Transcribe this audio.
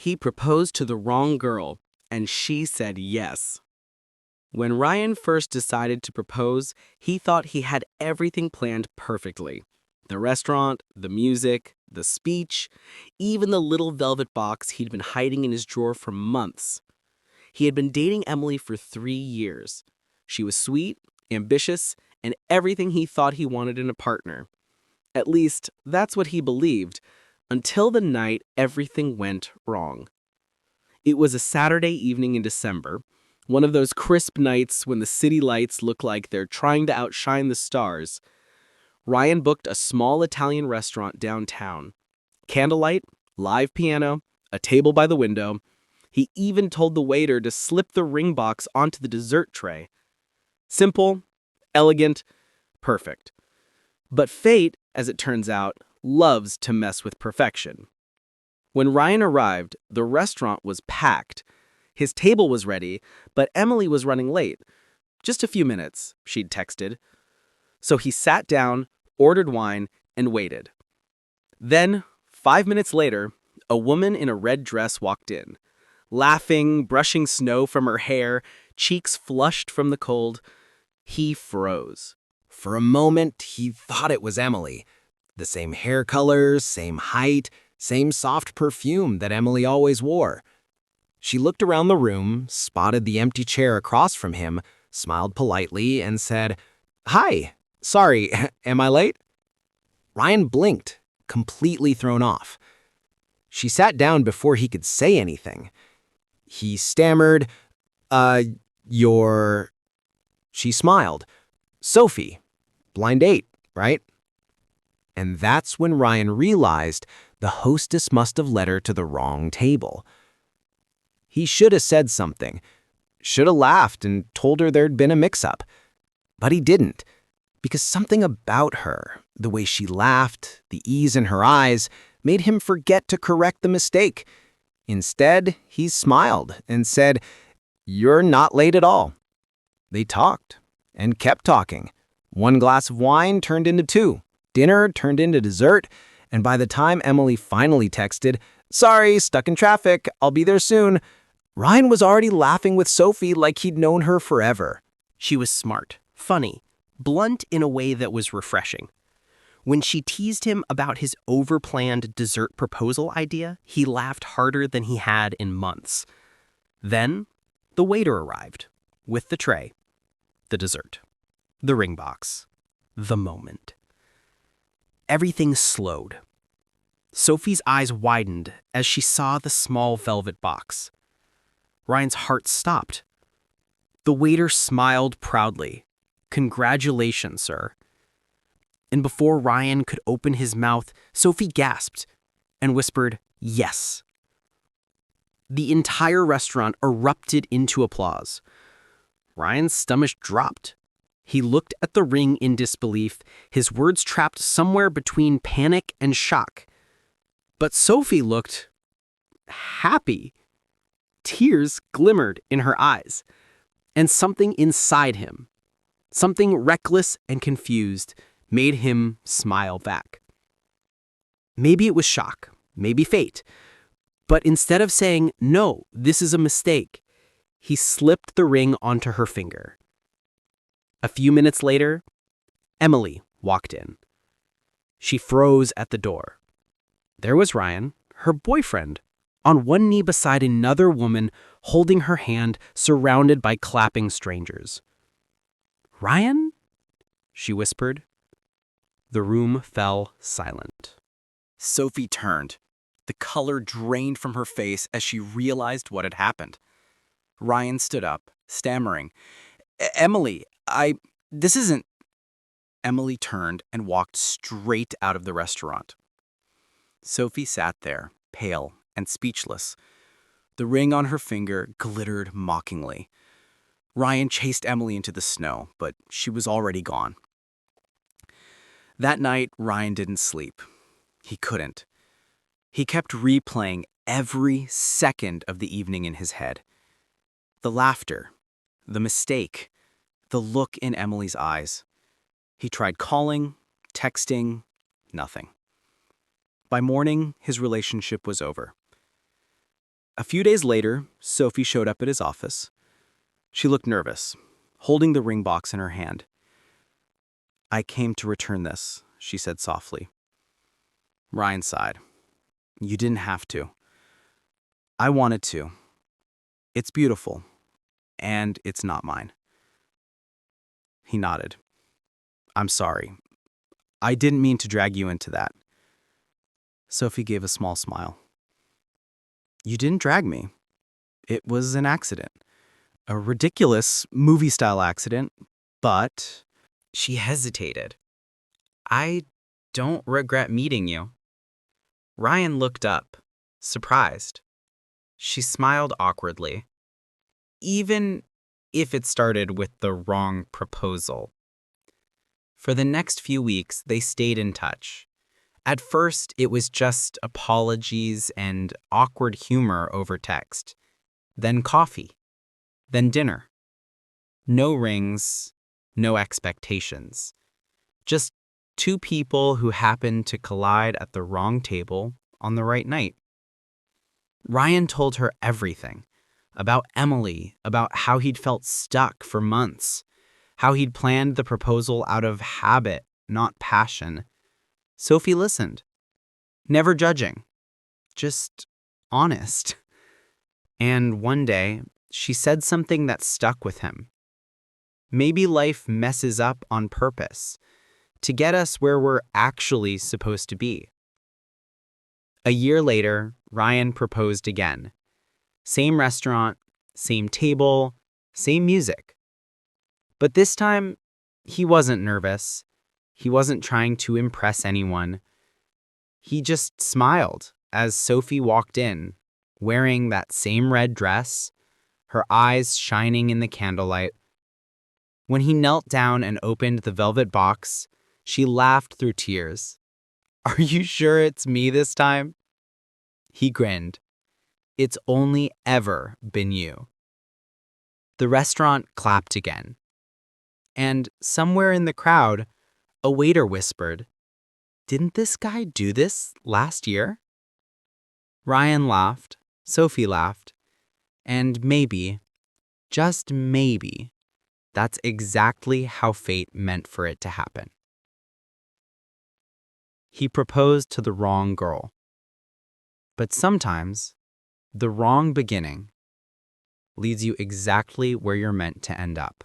He proposed to the wrong girl, and she said yes. When Ryan first decided to propose, he thought he had everything planned perfectly. The restaurant, the music, the speech, even the little velvet box he'd been hiding in his drawer for months. He had been dating Emily for 3 years. She was sweet, ambitious, and everything he thought he wanted in a partner. At least, that's what he believed, until the night everything went wrong. It was a Saturday evening in December, one of those crisp nights when the city lights look like they're trying to outshine the stars. Ryan booked a small Italian restaurant downtown. Candlelight, live piano, a table by the window. He even told the waiter to slip the ring box onto the dessert tray. Simple, elegant, perfect. But fate, as it turns out, loves to mess with perfection. When Ryan arrived, the restaurant was packed. His table was ready, but Emily was running late. Just a few minutes, she'd texted. So he sat down, ordered wine, and waited. Then, 5 minutes later, a woman in a red dress walked in. Laughing, brushing snow from her hair, cheeks flushed from the cold. He froze. For a moment, he thought it was Emily. The same hair color, same height, same soft perfume that Emily always wore. She looked around the room, spotted the empty chair across from him, smiled politely, and said, "Hi, sorry, am I late?" Ryan blinked, completely thrown off. She sat down before he could say anything. He stammered, you're... She smiled. "Sophie, blind date, right?" And that's when Ryan realized the hostess must have led her to the wrong table. He should have said something, should have laughed and told her there'd been a mix-up. But he didn't, because something about her, the way she laughed, the ease in her eyes, made him forget to correct the mistake. Instead, he smiled and said, "You're not late at all." They talked and kept talking. 1 glass of wine turned into 2. Dinner turned into dessert. And by the time Emily finally texted, "Sorry, stuck in traffic, I'll be there soon," Ryan was already laughing with Sophie like he'd known her forever. She was smart, funny, blunt in a way that was refreshing. When she teased him about his overplanned dessert proposal idea, he laughed harder than he had in months. Then, the waiter arrived, with the tray, the dessert, the ring box, the moment. Everything slowed. Sophie's eyes widened as she saw the small velvet box. Ryan's heart stopped. The waiter smiled proudly. "Congratulations, sir." And before Ryan could open his mouth, Sophie gasped and whispered, "Yes." The entire restaurant erupted into applause. Ryan's stomach dropped. He looked at the ring in disbelief, his words trapped somewhere between panic and shock. But Sophie looked happy. Tears glimmered in her eyes, and something inside him, something reckless and confused, made him smile back. Maybe it was shock, maybe fate, but instead of saying, "No, this is a mistake," he slipped the ring onto her finger. A few minutes later, Emily walked in. She froze at the door. There was Ryan, her boyfriend, on one knee beside another woman, holding her hand, surrounded by clapping strangers. "Ryan?" she whispered. The room fell silent. Sophie turned. The color drained from her face as she realized what had happened. Ryan stood up, stammering, Emily, this isn't..." Emily turned and walked straight out of the restaurant. Sophie sat there, pale and speechless. The ring on her finger glittered mockingly. Ryan chased Emily into the snow, but she was already gone. That night, Ryan didn't sleep. He couldn't. He kept replaying every second of the evening in his head. The laughter, the mistake, the look in Emily's eyes. He tried calling, texting, nothing. By morning, his relationship was over. A few days later, Sophie showed up at his office. She looked nervous, holding the ring box in her hand. "I came to return this," she said softly. Ryan sighed. "You didn't have to. I wanted to. It's beautiful, and it's not mine." He nodded. "I'm sorry. I didn't mean to drag you into that." Sophie gave a small smile. "You didn't drag me. It was an accident. A ridiculous movie-style accident, but—" She hesitated. "I don't regret meeting you." Ryan looked up, surprised. She smiled awkwardly. "Even if it started with the wrong proposal." For the next few weeks, they stayed in touch. At first, it was just apologies and awkward humor over text. Then coffee. Then dinner. No rings, no expectations. Just two people who happened to collide at the wrong table on the right night. Ryan told her everything. About Emily, about how he'd felt stuck for months, how he'd planned the proposal out of habit, not passion. Sophie listened, never judging, just honest. And one day, she said something that stuck with him. Maybe life messes up on purpose to get us where we're actually supposed to be. A year later, Ryan proposed again. Same restaurant, same table, same music. But this time, he wasn't nervous. He wasn't trying to impress anyone. He just smiled as Sophie walked in, wearing that same red dress, her eyes shining in the candlelight. When he knelt down and opened the velvet box, she laughed through tears. "Are you sure it's me this time?" He grinned. "It's only ever been you." The restaurant clapped again. And somewhere in the crowd, a waiter whispered, "Didn't this guy do this last year?" Ryan laughed, Sophie laughed, and maybe, just maybe, that's exactly how fate meant for it to happen. He proposed to the wrong girl. But sometimes, the wrong beginning leads you exactly where you're meant to end up.